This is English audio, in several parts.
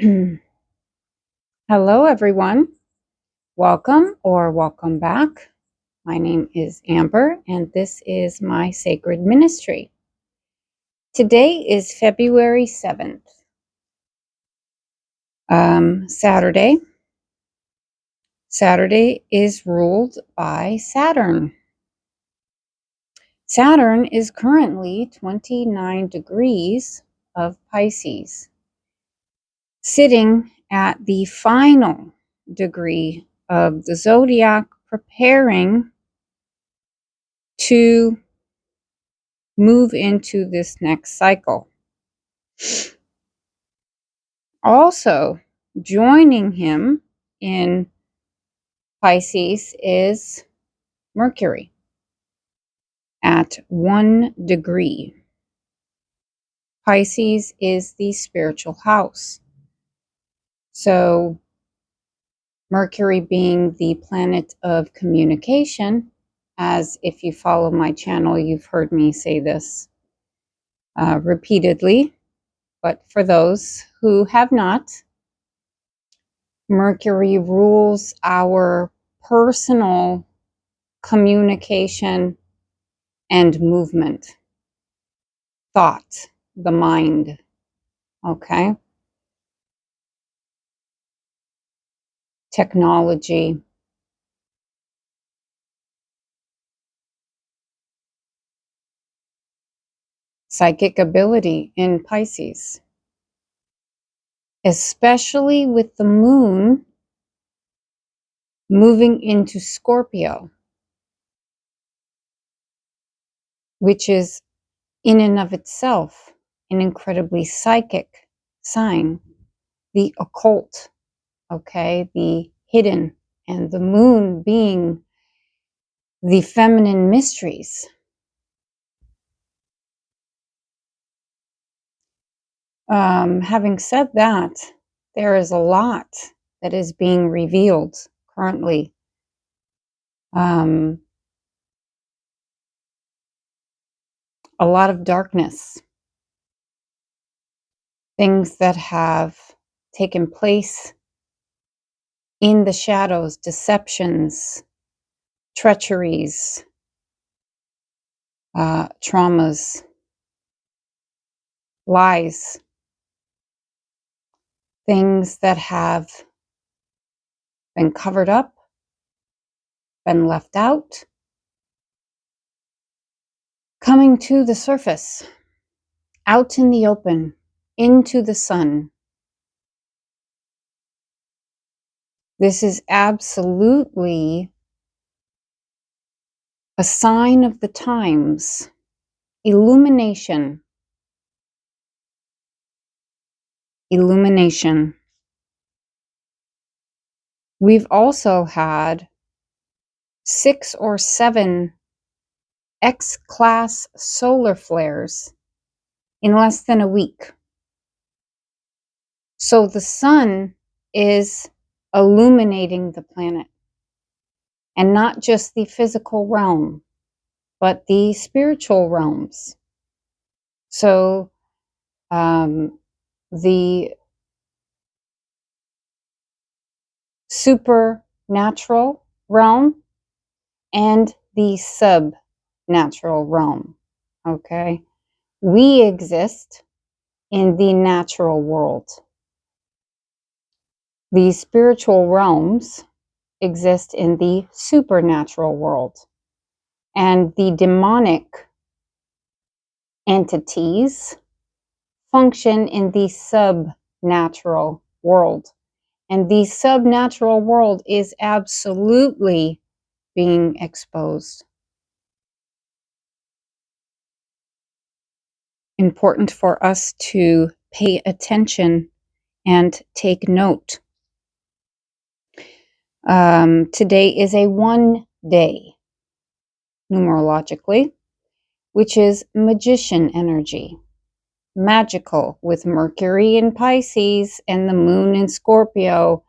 Hello, everyone. Welcome or welcome back. My name is Amber, and this is my sacred ministry. Today is February 7th, Saturday. Saturday is ruled by Saturn. Saturn is currently 29 degrees of Pisces, sitting at the final degree of the zodiac, preparing to move into this next cycle. Also, joining him in Pisces is Mercury at 1 degree. Pisces is the spiritual house. So, Mercury being the planet of communication, as if you follow my channel, you've heard me say this repeatedly. But for those who have not, Mercury rules our personal communication and movement, thought, the mind. Okay. Technology. Psychic ability in Pisces, especially with the moon moving into Scorpio, which is in and of itself an incredibly psychic sign, the occult, okay, the hidden, and the moon being the feminine mysteries. Having said that, there is a lot that is being revealed currently. A lot of darkness, things that have taken place in the shadows, deceptions, treacheries, traumas, lies, things that have been covered up, been left out, coming to the surface, out in the open, into the sun. This is absolutely a sign of the times, illumination. Illumination. We've also had 6 or 7 X-class solar flares in less than a week. So the sun is illuminating the planet, and not just the physical realm, but the spiritual realms. So the supernatural realm and the subnatural realm. Okay, we exist in the natural world. The spiritual realms exist in the supernatural world, and the demonic entities function in the subnatural world. And the subnatural world is absolutely being exposed. Important for us to pay attention and take note. Today is a 1 day, numerologically, which is magician energy. Magical, with Mercury in Pisces and the moon in Scorpio.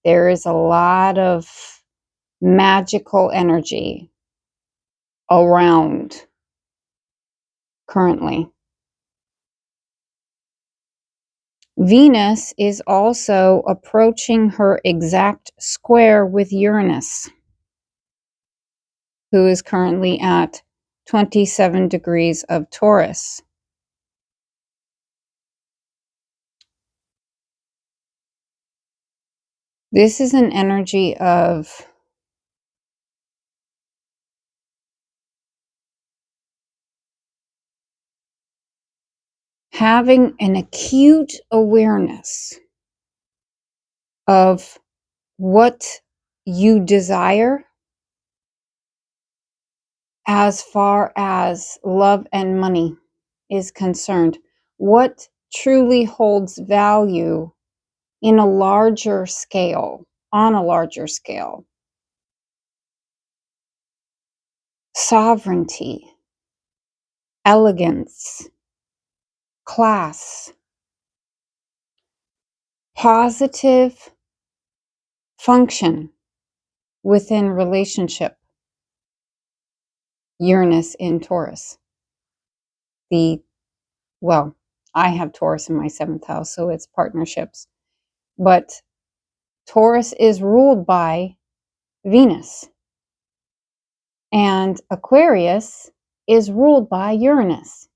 There is a lot of magical energy around currently. Venus is also approaching her exact square with Uranus, who is currently at 27 degrees of Taurus. This is an energy of having an acute awareness of what you desire as far as love and money is concerned. What truly holds value in a larger scale, on a larger scale. Sovereignty, elegance, class, positive function within relationship. Uranus in Taurus. Well, I have Taurus in my 7th house, so it's partnerships. But Taurus is ruled by Venus, and Aquarius is ruled by Uranus.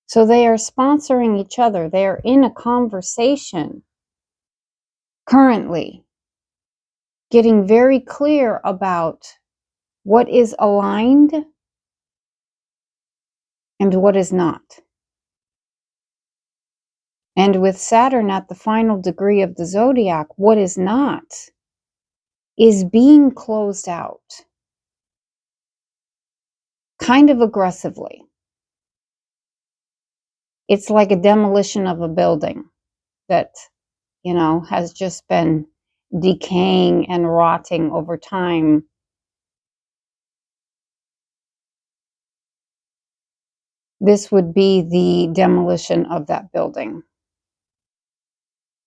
So they are sponsoring each other. They are in a conversation currently, getting very clear about what is aligned and what is not. And with Saturn at the final degree of the zodiac, what is not is being closed out, kind of aggressively. It's like a demolition of a building that, has just been decaying and rotting over time. This would be the demolition of that building.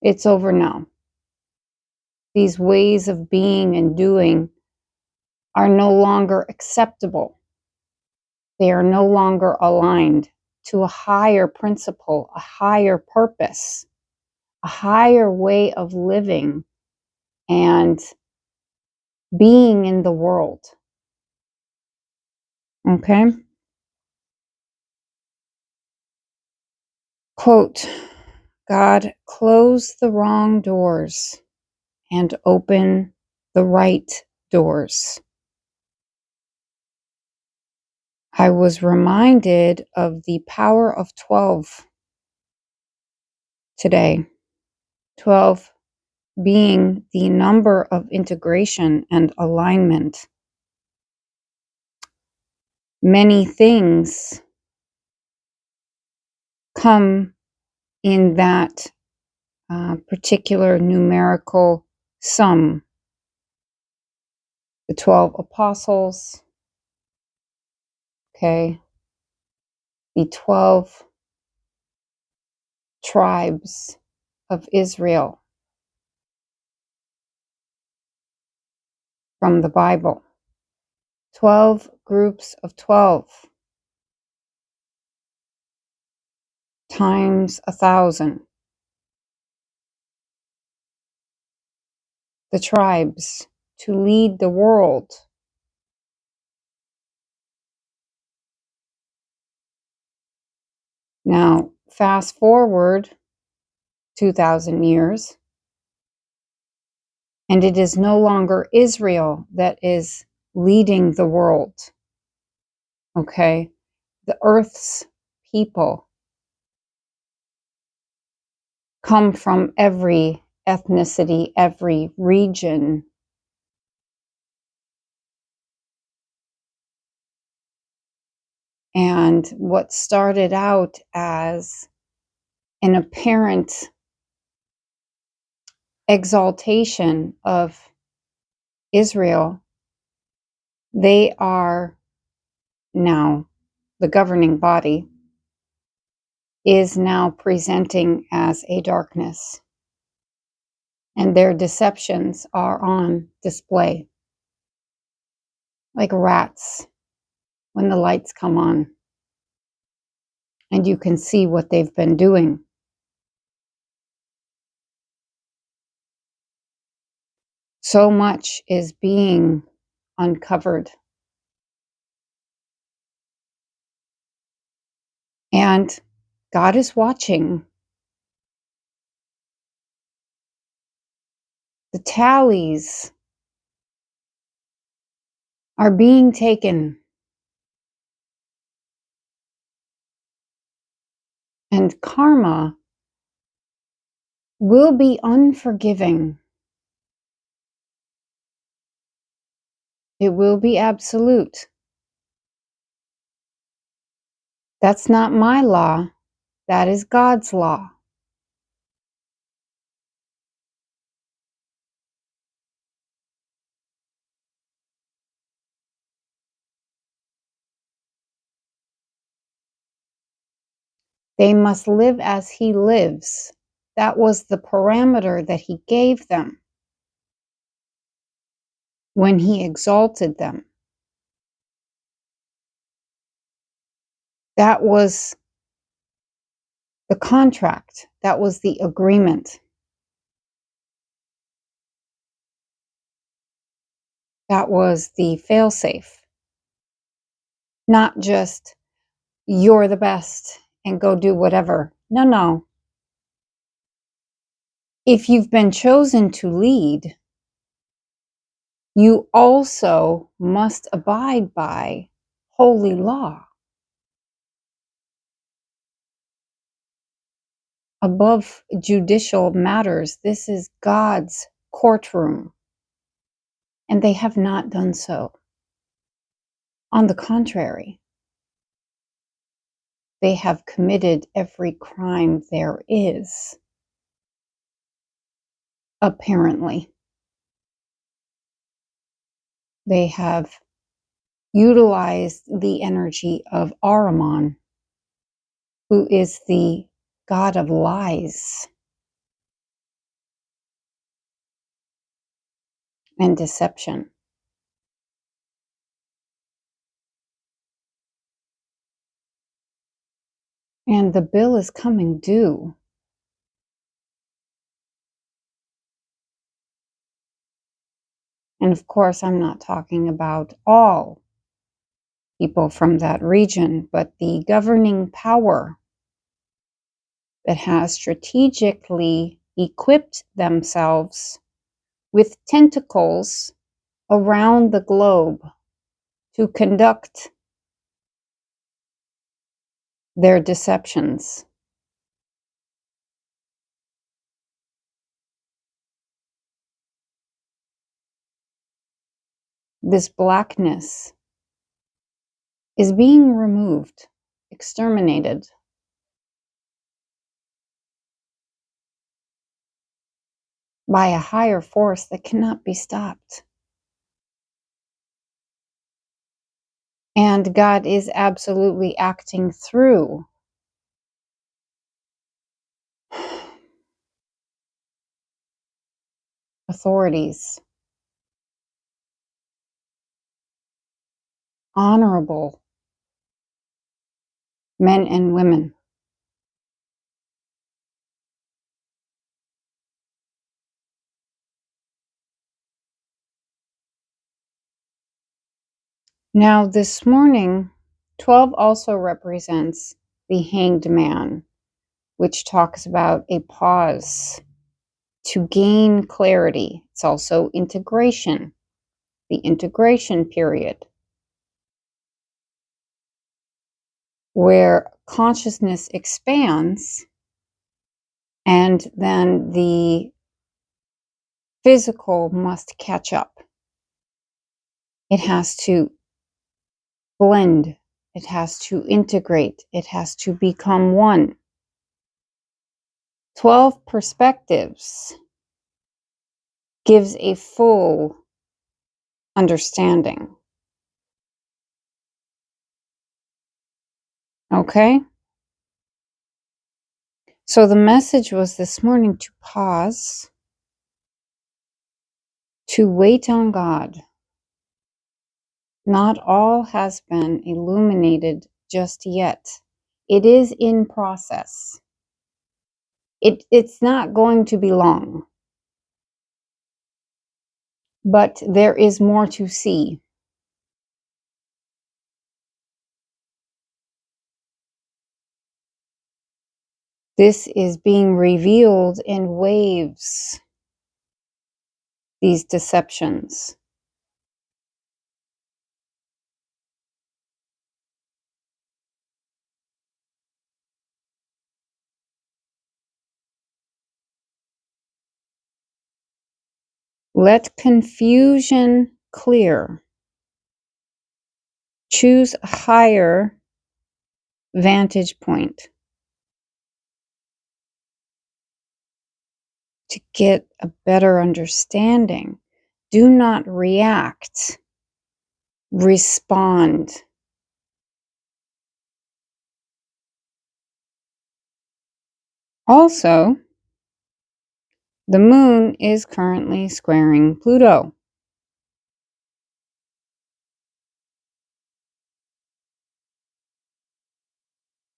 It's over now. These ways of being and doing are no longer acceptable. They are no longer aligned to a higher principle, a higher purpose, a higher way of living and being in the world. Okay? Quote, God, close the wrong doors and open the right doors. I was reminded of the power of 12 today. 12 being the number of integration and alignment. Many things come in that particular numerical sum. The 12 apostles, okay, the 12 tribes of Israel from the Bible, 12 groups of 12 times 1,000. The tribes to lead the world. Now, fast forward 2,000 years, and it is no longer Israel that is leading the world. Okay? The earth's people come from every ethnicity, every region. And what started out as an apparent exaltation of Israel, they are now, the governing body is now presenting as a darkness. And their deceptions are on display, like rats when the lights come on. And you can see what they've been doing. So much is being uncovered. And God is watching. The tallies are being taken. And karma will be unforgiving. It will be absolute. That's not my law. That is God's law. They must live as He lives. That was the parameter that He gave them when He exalted them. That was the contract. That was the agreement. That was the failsafe. Not just, you're the best and go do whatever. No, no. If you've been chosen to lead, you also must abide by holy law. Above judicial matters, this is God's courtroom. And they have not done so. On the contrary, they have committed every crime there is, apparently. They have utilized the energy of Ahriman, who is the god of lies and deception. And the bill is coming due. And of course, I'm not talking about all people from that region, but the governing power that has strategically equipped themselves with tentacles around the globe to conduct their deceptions. This blackness is being removed, exterminated. By a higher force that cannot be stopped. And God is absolutely acting through authorities, honorable men and women. Now, this morning, 12 also represents the hanged man, which talks about a pause to gain clarity. It's also integration, the integration period, where consciousness expands and then the physical must catch up. It has to blend. It has to integrate. It has to become one. 12 perspectives gives a full understanding. Okay? So the message was this morning to pause, to wait on God. Not all has been illuminated just yet. It is in process. It's not going to be long. but there is more to see. This is being revealed in waves, these deceptions. Let confusion clear. Choose a higher vantage point to get a better understanding. Do not react. Respond. Also, the moon is currently squaring Pluto.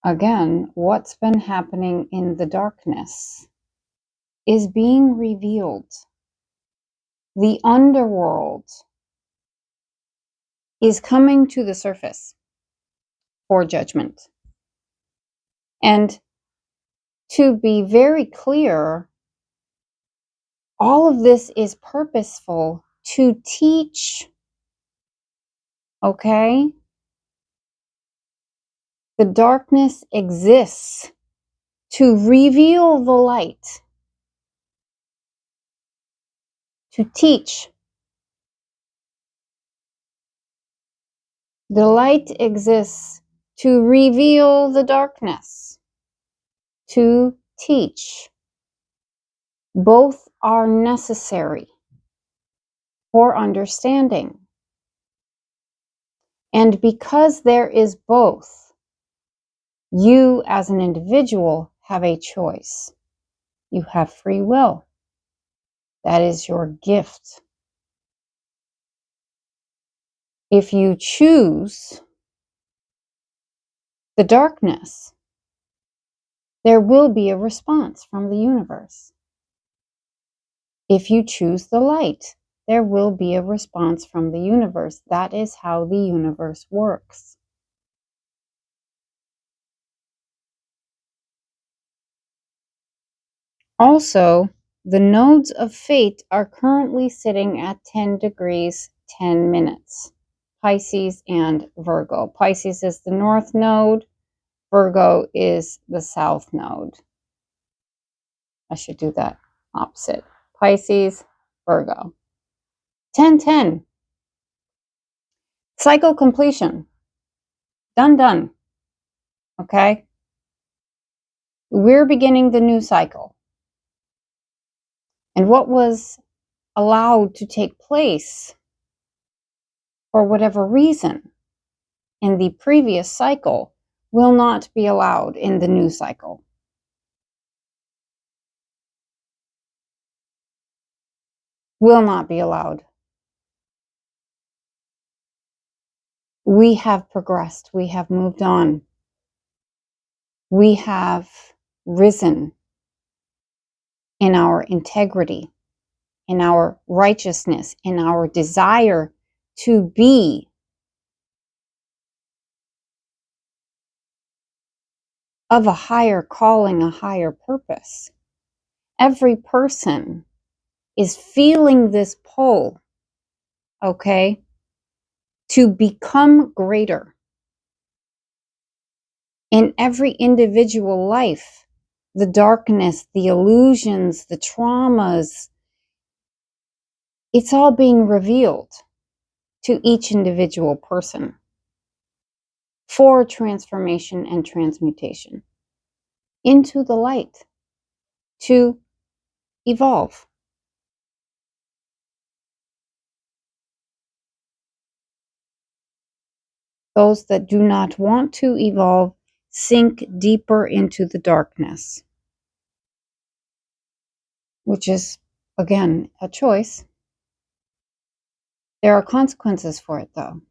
Again, what's been happening in the darkness is being revealed. The underworld is coming to the surface for judgment. And to be very clear, all of this is purposeful to teach, okay? The darkness exists to reveal the light, to teach. The light exists to reveal the darkness, to teach. Both are necessary for understanding. And because there is both, you as an individual have a choice. You have free will. That is your gift. If you choose the darkness, there will be a response from the universe. If you choose the light, there will be a response from the universe. That is how the universe works. Also, the nodes of fate are currently sitting at 10 degrees, 10 minutes. Pisces and Virgo. Pisces is the north node. Virgo is the south node. I should do that opposite. Pisces, Virgo. 10-10. Cycle completion. Done. Okay? We're beginning the new cycle. And what was allowed to take place for whatever reason in the previous cycle will not be allowed in the new cycle. Will not be allowed. We have progressed. We have moved on. We have risen in our integrity, in our righteousness, in our desire to be of a higher calling, a higher purpose. Every person is feeling this pull, okay, to become greater. In every individual life, the darkness, the illusions, the traumas, it's all being revealed to each individual person for transformation and transmutation into the light to evolve. Those that do not want to evolve sink deeper into the darkness, which is, again, a choice. There are consequences for it, though.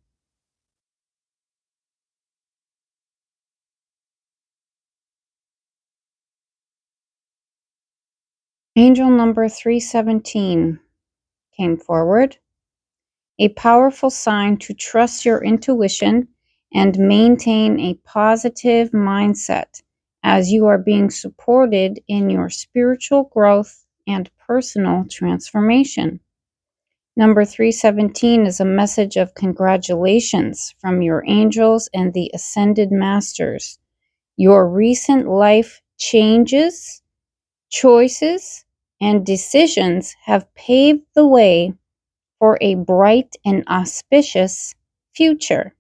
Angel number 317 came forward. a powerful sign to trust your intuition and maintain a positive mindset as you are being supported in your spiritual growth and personal transformation. Number 317 is a message of congratulations from your angels and the ascended masters. Your recent life changes, choices, and decisions have paved the way for a bright and auspicious future.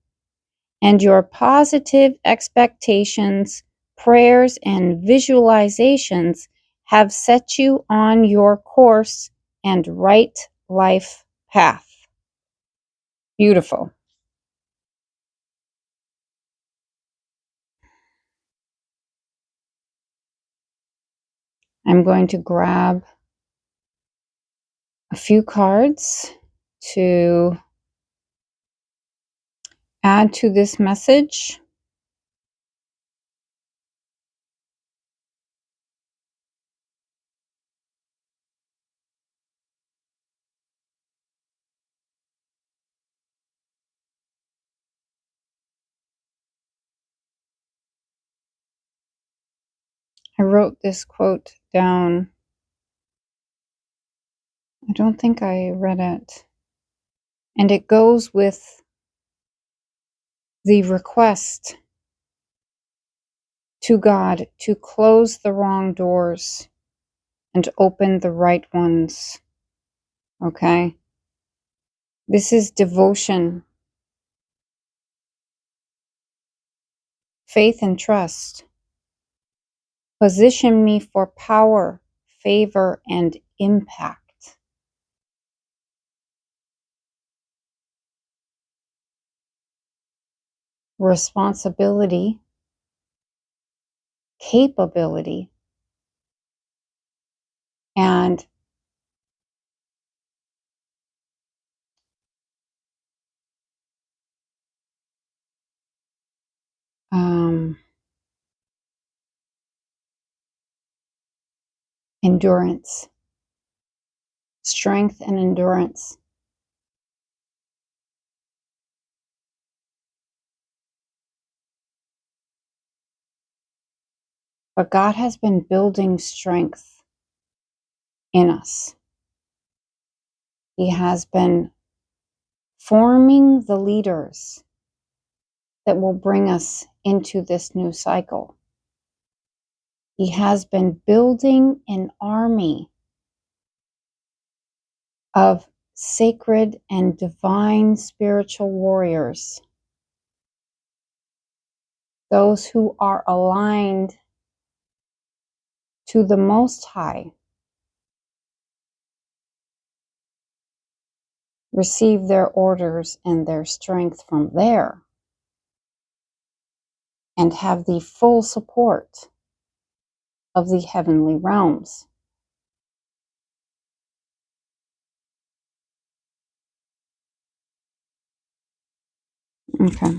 And your positive expectations, prayers, and visualizations have set you on your course and right life path. Beautiful. I'm going to grab a few cards to add to this message. I wrote this quote down. I don't think I read it. And it goes with the request to God to close the wrong doors and open the right ones. Okay? This is devotion, faith, and trust. Position me for power, favor, and impact. Responsibility, capability, and endurance, strength, and endurance. But God has been building strength in us. He has been forming the leaders that will bring us into this new cycle. He has been building an army of sacred and divine spiritual warriors, those who are aligned to the Most High, receive their orders and their strength from there, and have the full support of the heavenly realms. Okay.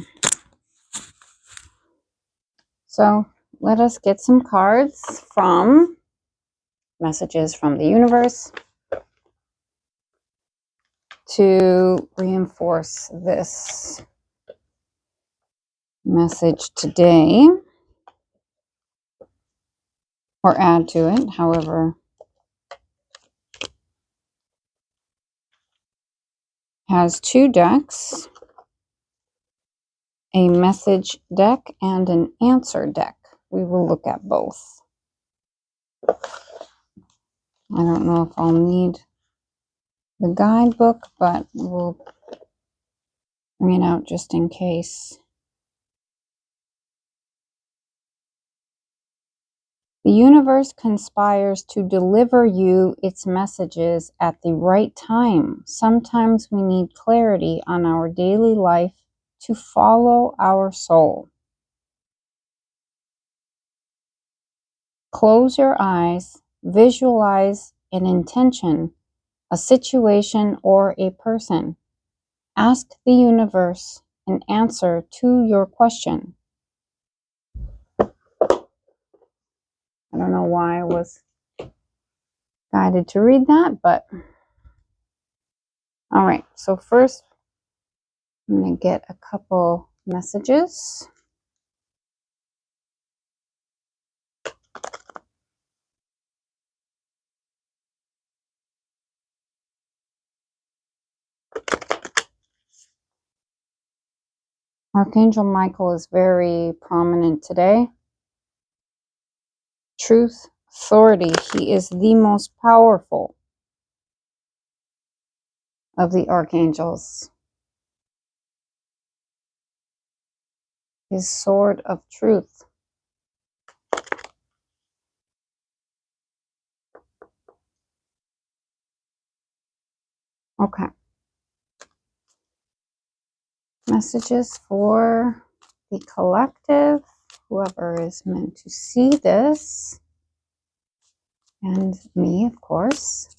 So let us get some cards from Messages from the Universe to reinforce this message today, or add to it, however. Has two decks, a message deck and an answer deck. We will look at both. I don't know if I'll need the guidebook, but we'll bring it out just in case. The universe conspires to deliver you its messages at the right time. Sometimes we need clarity on our daily life to follow our soul. Close your eyes, visualize an intention, a situation, or a person. Ask the universe an answer to your question. I don't know why I was guided to read that, but all right. So first, I'm going to get a couple messages. Archangel Michael is very prominent today. Truth, authority. He is the most powerful of the archangels. His sword of truth. Okay. Messages for the collective, whoever is meant to see this, and me, of course.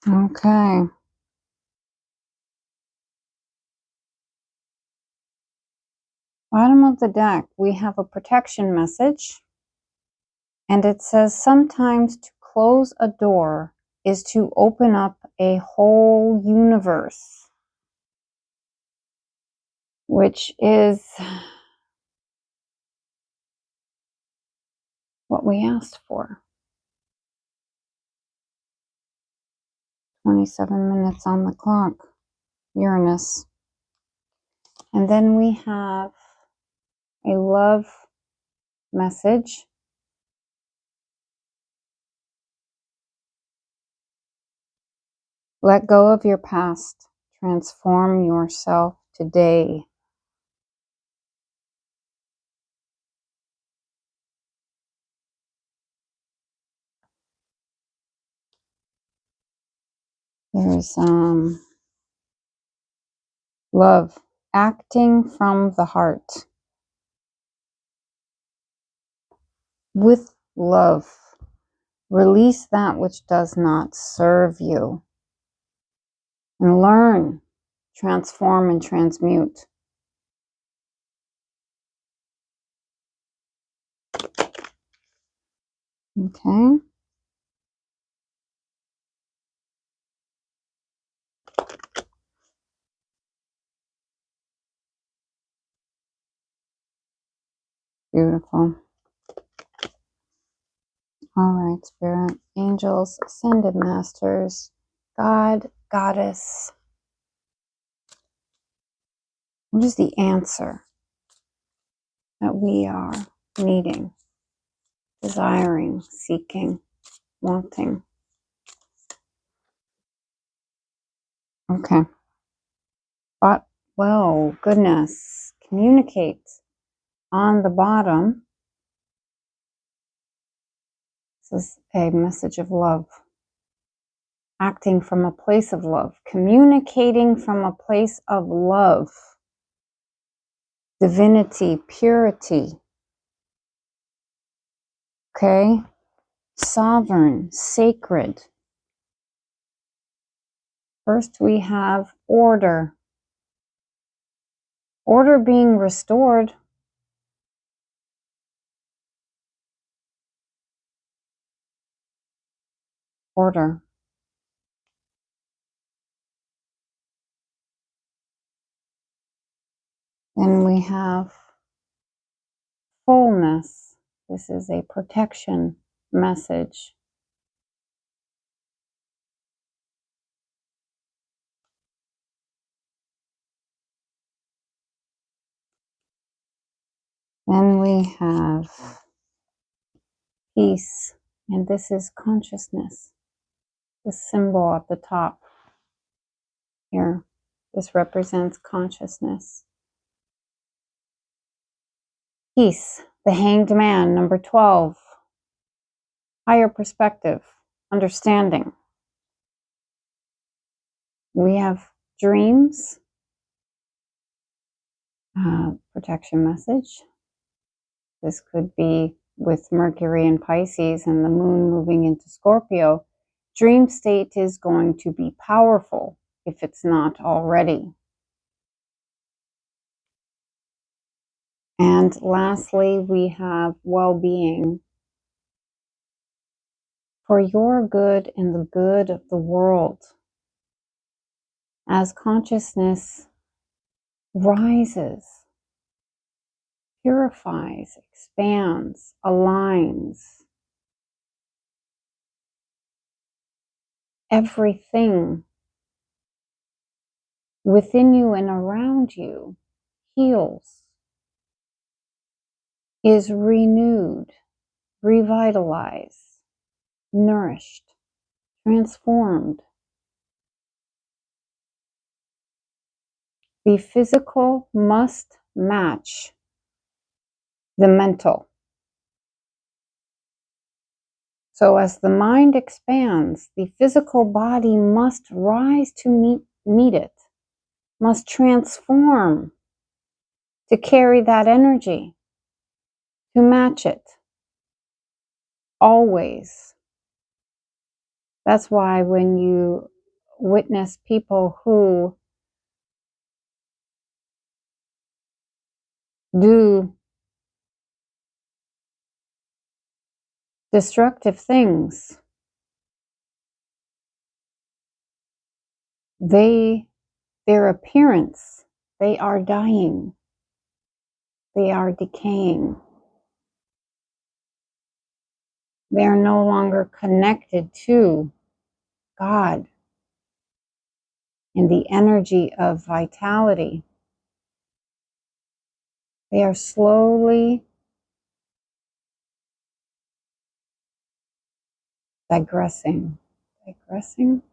Okay. Bottom of the deck, we have a protection message. And it says sometimes to close a door is to open up a whole universe, which is what we asked for. 27 minutes on the clock, Uranus. And then we have a love message. Let go of your past. Transform yourself today. There's love, acting from the heart. With love. Release that which does not serve you. And learn, transform, and transmute. Okay. Beautiful. All right, Spirit, angels, ascended masters, God, Goddess. What is the answer that we are needing, desiring, seeking, wanting? Okay. But, well, goodness, communicate. On the bottom, this is a message of love. Acting from a place of love, communicating from a place of love, divinity, purity. Okay? Sovereign, sacred. First, we have order. Order being restored. Order. Then we have fullness. This is a protection message. Then we have peace, and this is consciousness. The symbol at the top here. This represents consciousness. Peace, the hanged man, number 12. Higher perspective, understanding. We have dreams, protection message. This could be with Mercury in Pisces and the moon moving into Scorpio. Dream state is going to be powerful if it's not already. And lastly, we have well-being. For your good and the good of the world. As consciousness rises, purifies, expands, aligns, everything within you and around you heals, is renewed, revitalized, nourished, transformed. The physical must match the mental. So as the mind expands, the physical body must rise to meet it, must transform to carry that energy, to match it. Always. That's why when you witness people who do destructive things, their appearance, they are dying. They are decaying. They are no longer connected to God and the energy of vitality. They are slowly digressing. Digressing?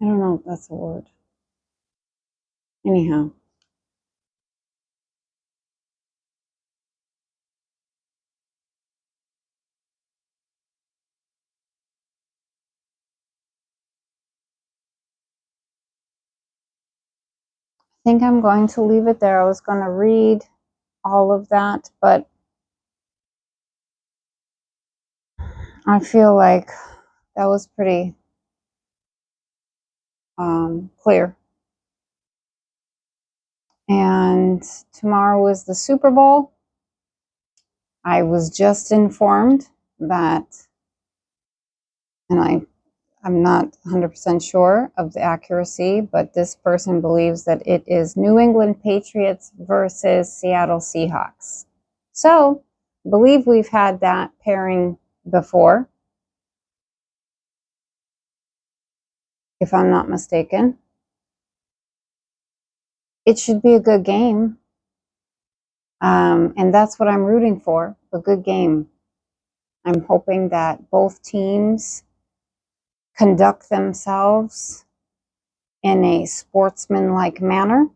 I don't know if that's a word. Anyhow. I think I'm going to leave it there. I was going to read all of that, but I feel like that was pretty clear. And tomorrow is the Super Bowl. I was just informed that, and I'm not 100% sure of the accuracy, but this person believes that it is New England Patriots versus Seattle Seahawks. So, I believe we've had that pairing before, if I'm not mistaken. It should be a good game. And that's what I'm rooting for, a good game. I'm hoping that both teams conduct themselves in a sportsmanlike manner,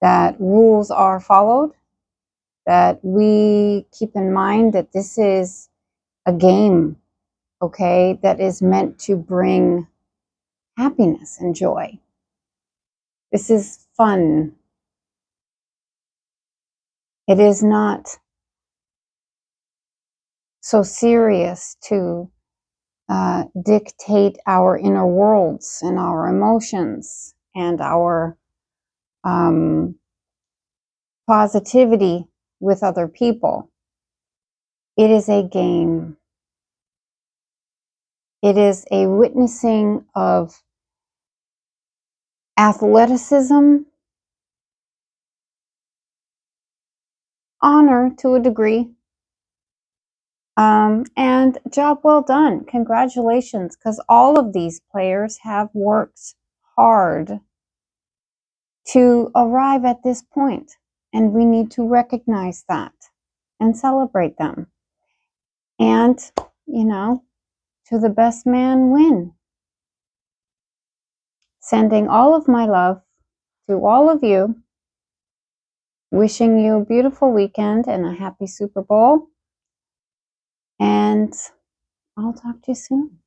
that rules are followed, that we keep in mind that this is a game, okay, that is meant to bring happiness and joy. This is fun. It is not so serious to dictate our inner worlds and our emotions and our positivity with other people. It is a game. It is a witnessing of athleticism, honor to a degree, and job well done. Congratulations, because all of these players have worked hard to arrive at this point, and we need to recognize that and celebrate them. And, to the best man win. Sending all of my love to all of you. Wishing you a beautiful weekend and a happy Super Bowl. And I'll talk to you soon.